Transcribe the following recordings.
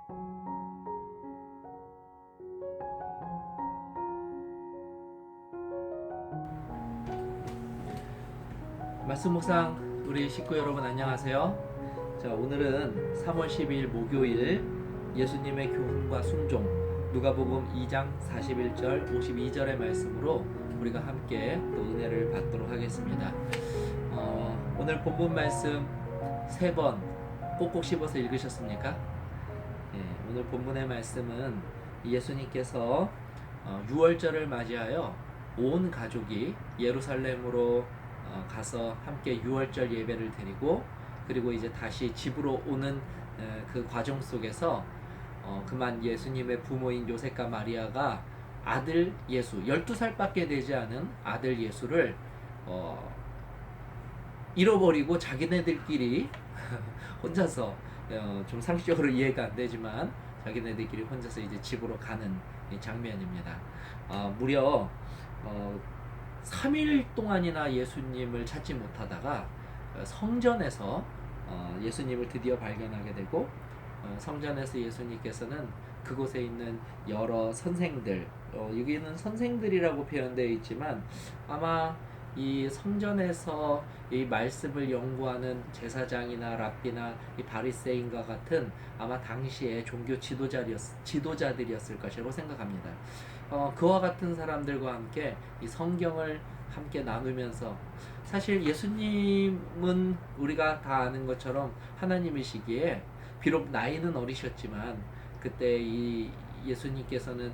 말씀 묵상 우리 식구 여러분 안녕하세요. 자, 오늘은 3월 12일 목요일 예수님의 교훈과 순종 누가복음 2장 41절 52절의 말씀으로 우리가 함께 또 은혜를 받도록 하겠습니다. 오늘 본문 말씀 3번 꼭꼭 씹어서 읽으셨습니까? 오늘 본문의 말씀은 예수님께서 6월절을 맞이하여 온 가족이 예루살렘으로 가서 함께 6월절 예배를 드리고 그리고 이제 다시 집으로 오는 그 과정 속에서 그만 예수님의 부모인 요셉과 마리아가 아들 예수 12살밖에 되지 않은 아들 예수를 잃어버리고 자기네들끼리 혼자서 좀 상식적으로 이해가 안 되지만 자기네들끼리 혼자서 이제 집으로 가는 이 장면입니다. 무려 3일 동안이나 예수님을 찾지 못하다가 성전에서 예수님을 드디어 발견하게 되고 성전에서 예수님께서는 그곳에 있는 여러 선생들, 여기는 선생들이라고 표현되어 있지만 아마 이 성전에서 이 말씀을 연구하는 제사장이나 랍비나 이 바리새인과 같은 아마 당시의 종교 지도자들이었을 것이라고 생각합니다. 그와 같은 사람들과 함께 이 성경을 함께 나누면서 사실 예수님은 우리가 다 아는 것처럼 하나님이시기에 비록 나이는 어리셨지만 그때 이 예수님께서는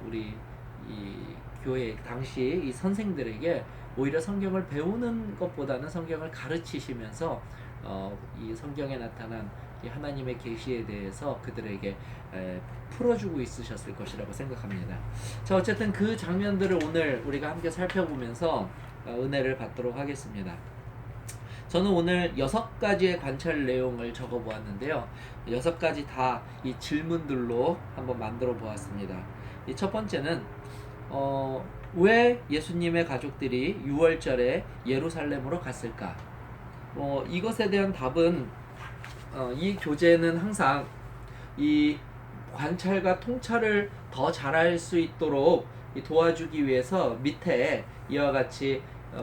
우리 이 교회 당시 이 선생들에게 오히려 성경을 배우는 것보다는 성경을 가르치시면서 이 성경에 나타난 이 하나님의 계시에 대해서 그들에게 풀어주고 있으셨을 것이라고 생각합니다. 자, 어쨌든 그 장면들을 오늘 우리가 함께 살펴보면서 은혜를 받도록 하겠습니다. 저는 오늘 6가지의 관찰 내용을 적어 보았는데요. 6가지 다 이 질문들로 한번 만들어 보았습니다. 이 첫 번째는 왜 예수님의 가족들이 6월절에 예루살렘으로 갔을까? 이것에 대한 답은 이 교재는 항상 이 관찰과 통찰을 더 잘할 수 있도록 도와주기 위해서 밑에 이와 같이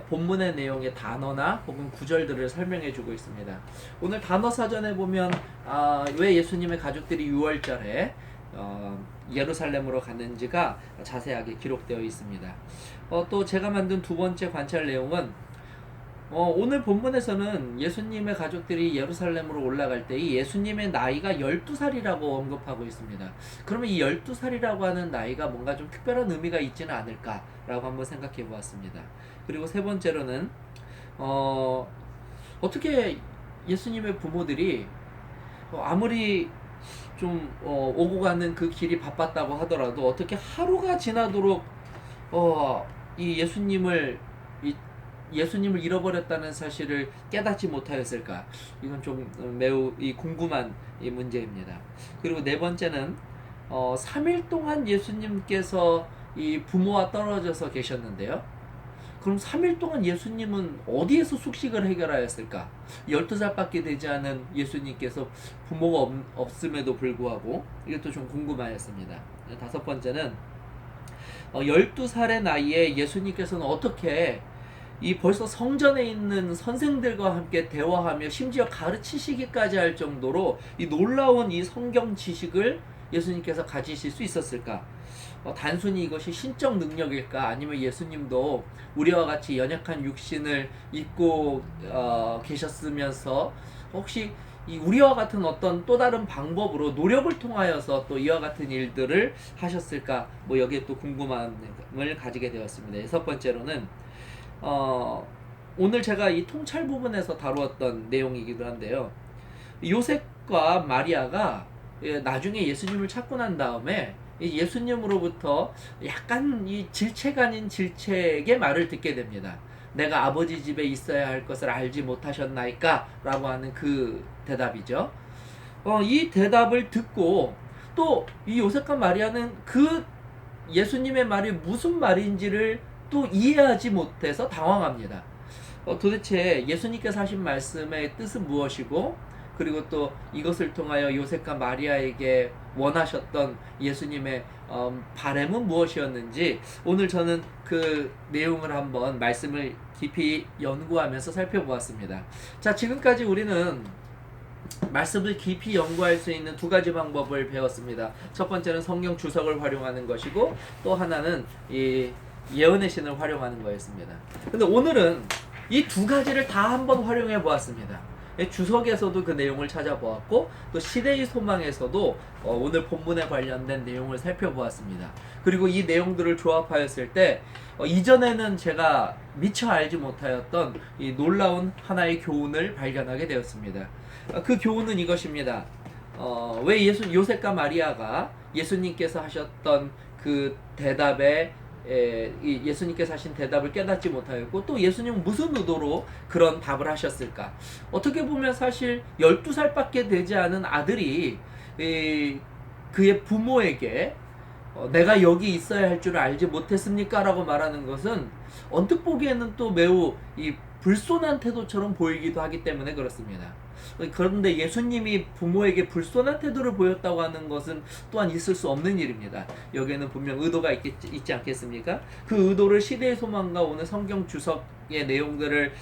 본문의 내용의 단어나 혹은 구절들을 설명해 주고 있습니다. 오늘 단어 사전에 보면 왜 예수님의 가족들이 6월절에 예루살렘으로 갔는지가 자세하게 기록되어 있습니다. 또 제가 만든 두 번째 관찰 내용은 오늘 본문에서는 예수님의 가족들이 예루살렘으로 올라갈 때 이 예수님의 나이가 12살이라고 언급하고 있습니다. 그러면 이 12살이라고 하는 나이가 뭔가 좀 특별한 의미가 있지는 않을까라고 한번 생각해 보았습니다. 그리고 세 번째로는 어떻게 예수님의 부모들이 아무리 좀 오고 가는 그 길이 바빴다고 하더라도 어떻게 하루가 지나도록 이 예수님을 잃어버렸다는 사실을 깨닫지 못하였을까? 이건 좀 매우 궁금한 이 문제입니다. 그리고 네 번째는 3일 동안 예수님께서 이 부모와 떨어져서 계셨는데요. 그럼 3일 동안 예수님은 어디에서 숙식을 해결하였을까? 12살밖에 되지 않은 예수님께서 부모가 없음에도 불구하고 이것도 좀 궁금하였습니다. 다섯 번째는 12살의 나이에 예수님께서는 어떻게 이 벌써 성전에 있는 선생들과 함께 대화하며 심지어 가르치시기까지 할 정도로 이 놀라운 이 성경 지식을 예수님께서 가지실 수 있었을까? 단순히 이것이 신적 능력일까? 아니면 예수님도 우리와 같이 연약한 육신을 입고 계셨으면서 혹시 이 우리와 같은 어떤 또 다른 방법으로 노력을 통하여서 또 이와 같은 일들을 하셨을까? 여기에 또 궁금함을 가지게 되었습니다. 여섯 번째로는 오늘 제가 이 통찰 부분에서 다루었던 내용이기도 한데요. 요셉과 마리아가 나중에 예수님을 찾고 난 다음에 예수님으로부터 약간 이 질책 아닌 질책의 말을 듣게 됩니다. 내가 아버지 집에 있어야 할 것을 알지 못하셨나이까? 라고 하는 그 대답이죠. 이 대답을 듣고 또 이 요셉과 마리아는 그 예수님의 말이 무슨 말인지를 또 이해하지 못해서 당황합니다. 도대체 예수님께서 하신 말씀의 뜻은 무엇이고 그리고 또 이것을 통하여 요셉과 마리아에게 원하셨던 예수님의 바램은 무엇이었는지 오늘 저는 그 내용을 한번 말씀을 깊이 연구하면서 살펴보았습니다. 자, 지금까지 우리는 말씀을 깊이 연구할 수 있는 두 가지 방법을 배웠습니다. 첫 번째는 성경 주석을 활용하는 것이고, 또 하나는 이 예언의 신을 활용하는 거였습니다. 근데 오늘은 이 두 가지를 다 한번 활용해 보았습니다. 주석에서도 그 내용을 찾아보았고, 또 시대의 소망에서도 오늘 본문에 관련된 내용을 살펴보았습니다. 그리고 이 내용들을 조합하였을 때 이전에는 제가 미처 알지 못하였던 이 놀라운 하나의 교훈을 발견하게 되었습니다. 그 교훈은 이것입니다. 왜 요셉과 마리아가 예수님께서 하셨던 그 대답에 예수님께서 하신 대답을 깨닫지 못하였고, 또 예수님은 무슨 의도로 그런 답을 하셨을까? 어떻게 보면 사실 12살밖에 되지 않은 아들이 그의 부모에게 내가 여기 있어야 할 줄 알지 못했습니까? 라고 말하는 것은 언뜻 보기에는 또 매우 불손한 태도처럼 보이기도 하기 때문에 그렇습니다. 그런데 예수님이 부모에게 불손한 태도를 보였다고 하는 것은 또한 있을 수 없는 일입니다. 여기에는 분명 의도가 있지 않겠습니까? 그 의도를 시대의 소망과 오늘 성경 주석의 내용들을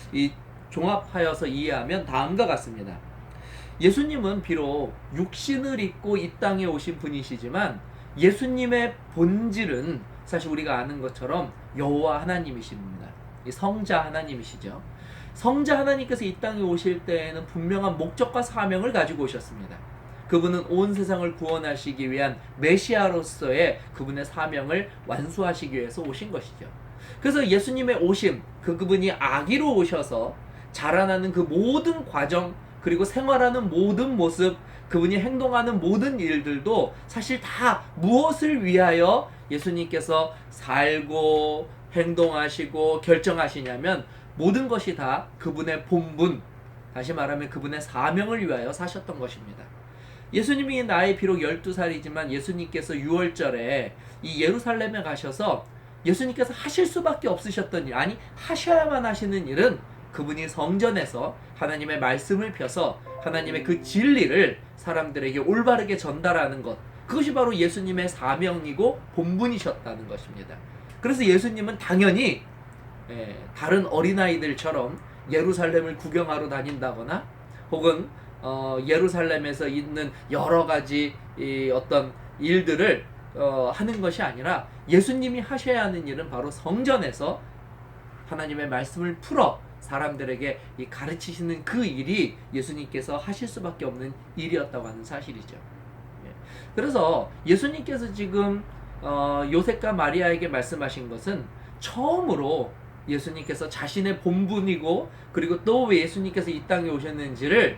종합하여서 이해하면 다음과 같습니다. 예수님은 비록 육신을 입고 이 땅에 오신 분이시지만 예수님의 본질은 사실 우리가 아는 것처럼 여호와 하나님이십니다. 성자 하나님이시죠. 성자 하나님께서 이 땅에 오실 때에는 분명한 목적과 사명을 가지고 오셨습니다. 그분은 온 세상을 구원하시기 위한 메시아로서의 그분의 사명을 완수하시기 위해서 오신 것이죠. 그래서 예수님의 오심, 그분이 아기로 오셔서 자라나는 그 모든 과정, 그리고 생활하는 모든 모습, 그분이 행동하는 모든 일들도 사실 다 무엇을 위하여 예수님께서 살고 행동하시고 결정하시냐면 모든 것이 다 그분의 본분, 다시 말하면 그분의 사명을 위하여 사셨던 것입니다. 예수님이 나이 비록 12살이지만 예수님께서 6월절에 이 예루살렘에 가셔서 예수님께서 하실 수밖에 없으셨던 일, 아니 하셔야만 하시는 일은 그분이 성전에서 하나님의 말씀을 펴서 하나님의 그 진리를 사람들에게 올바르게 전달하는 것, 그것이 바로 예수님의 사명이고 본분이셨다는 것입니다. 그래서 예수님은 당연히 다른 어린아이들처럼 예루살렘을 구경하러 다닌다거나 혹은 예루살렘에서 있는 여러 가지 어떤 일들을 하는 것이 아니라 예수님이 하셔야 하는 일은 바로 성전에서 하나님의 말씀을 풀어 사람들에게 가르치시는 그 일이 예수님께서 하실 수밖에 없는 일이었다고 하는 사실이죠. 그래서 예수님께서 지금 요셉과 마리아에게 말씀하신 것은 처음으로 예수님께서 자신의 본분이고, 그리고 또 왜 예수님께서 이 땅에 오셨는지를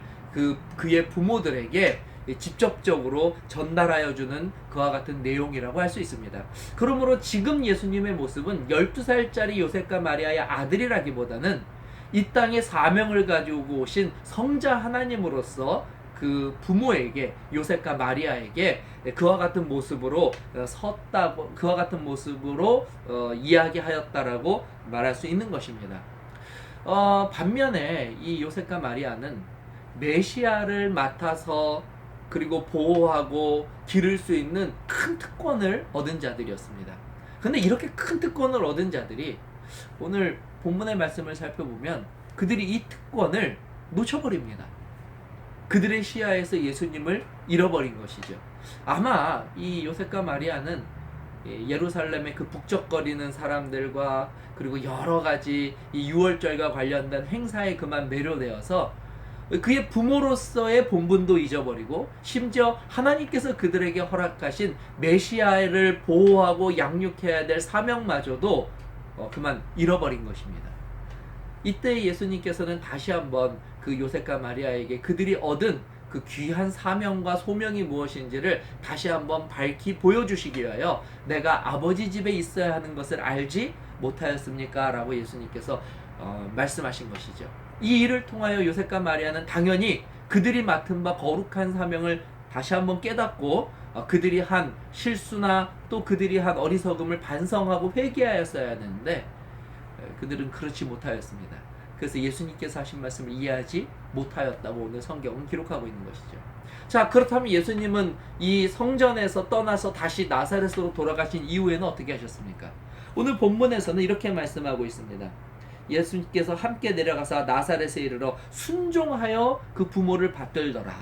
그의 부모들에게 직접적으로 전달하여 주는 그와 같은 내용이라고 할 수 있습니다. 그러므로 지금 예수님의 모습은 12살짜리 요셉과 마리아의 아들이라기보다는 이 땅에 사명을 가지고 오신 성자 하나님으로서 그 부모에게, 요셉과 마리아에게 그와 같은 모습으로 섰다고, 그와 같은 모습으로 이야기하였다라고 말할 수 있는 것입니다. 반면에 이 요셉과 마리아는 메시아를 맡아서 그리고 보호하고 기를 수 있는 큰 특권을 얻은 자들이었습니다. 근데 이렇게 큰 특권을 얻은 자들이 오늘 본문의 말씀을 살펴보면 그들이 이 특권을 놓쳐버립니다. 그들의 시야에서 예수님을 잃어버린 것이죠. 아마 이 요셉과 마리아는 예루살렘의 그 북적거리는 사람들과 그리고 여러 가지 이 유월절과 관련된 행사에 그만 매료되어서 그의 부모로서의 본분도 잊어버리고 심지어 하나님께서 그들에게 허락하신 메시아를 보호하고 양육해야 될 사명마저도 그만 잃어버린 것입니다. 이때 예수님께서는 다시 한번 그 요셉과 마리아에게 그들이 얻은 그 귀한 사명과 소명이 무엇인지를 다시 한번 밝히 보여주시기 위하여 내가 아버지 집에 있어야 하는 것을 알지 못하였습니까? 라고 예수님께서 말씀하신 것이죠. 이 일을 통하여 요셉과 마리아는 당연히 그들이 맡은 바 거룩한 사명을 다시 한번 깨닫고 그들이 한 실수나 또 그들이 한 어리석음을 반성하고 회개하였어야 하는데 그들은 그렇지 못하였습니다. 그래서 예수님께서 하신 말씀을 이해하지 못하였다고 오늘 성경은 기록하고 있는 것이죠. 자, 그렇다면 예수님은 이 성전에서 떠나서 다시 나사렛으로 돌아가신 이후에는 어떻게 하셨습니까? 오늘 본문에서는 이렇게 말씀하고 있습니다. 예수님께서 함께 내려가서 나사렛에 이르러 순종하여 그 부모를 받들더라.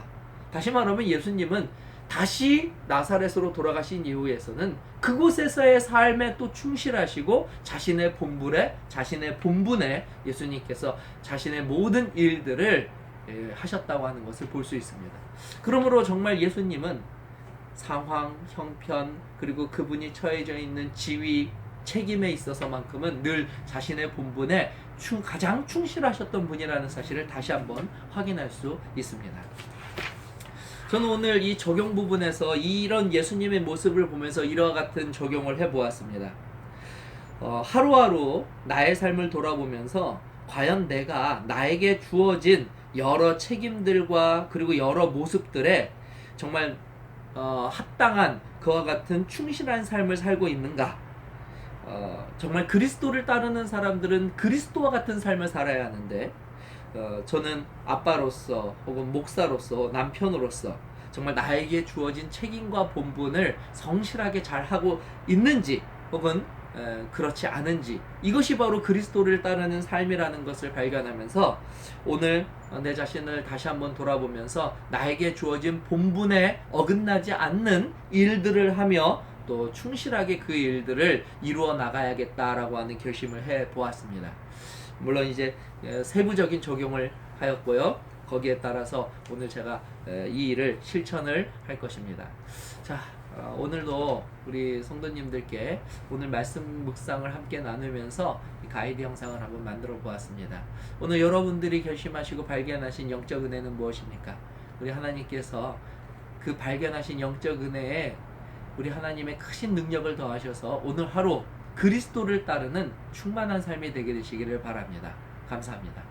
다시 말하면 예수님은 다시 나사렛으로 돌아가신 이후에서는 그곳에서의 삶에 또 충실하시고 자신의 본분에 예수님께서 자신의 모든 일들을 하셨다고 하는 것을 볼 수 있습니다. 그러므로 정말 예수님은 상황, 형편, 그리고 그분이 처해져 있는 지위, 책임에 있어서만큼은 늘 자신의 본분에 가장 충실하셨던 분이라는 사실을 다시 한번 확인할 수 있습니다. 저는 오늘 이 적용 부분에서 이런 예수님의 모습을 보면서 이와 같은 적용을 해보았습니다. 하루하루 나의 삶을 돌아보면서 과연 내가 나에게 주어진 여러 책임들과 그리고 여러 모습들에 정말 합당한 그와 같은 충실한 삶을 살고 있는가? 정말 그리스도를 따르는 사람들은 그리스도와 같은 삶을 살아야 하는데 저는 아빠로서 혹은 목사로서 남편으로서 정말 나에게 주어진 책임과 본분을 성실하게 잘 하고 있는지 혹은 그렇지 않은지, 이것이 바로 그리스도를 따르는 삶이라는 것을 발견하면서 오늘 내 자신을 다시 한번 돌아보면서 나에게 주어진 본분에 어긋나지 않는 일들을 하며 또 충실하게 그 일들을 이루어 나가야겠다라고 하는 결심을 해 보았습니다. 물론 이제 세부적인 적용을 하였고요. 거기에 따라서 오늘 제가 이 일을 실천을 할 것입니다. 자, 오늘도 우리 성도님들께 오늘 말씀 묵상을 함께 나누면서 가이드 영상을 한번 만들어 보았습니다. 오늘 여러분들이 결심하시고 발견하신 영적 은혜는 무엇입니까? 우리 하나님께서 그 발견하신 영적 은혜에 우리 하나님의 크신 능력을 더하셔서 오늘 하루 그리스도를 따르는 충만한 삶이 되게 되시기를 바랍니다. 감사합니다.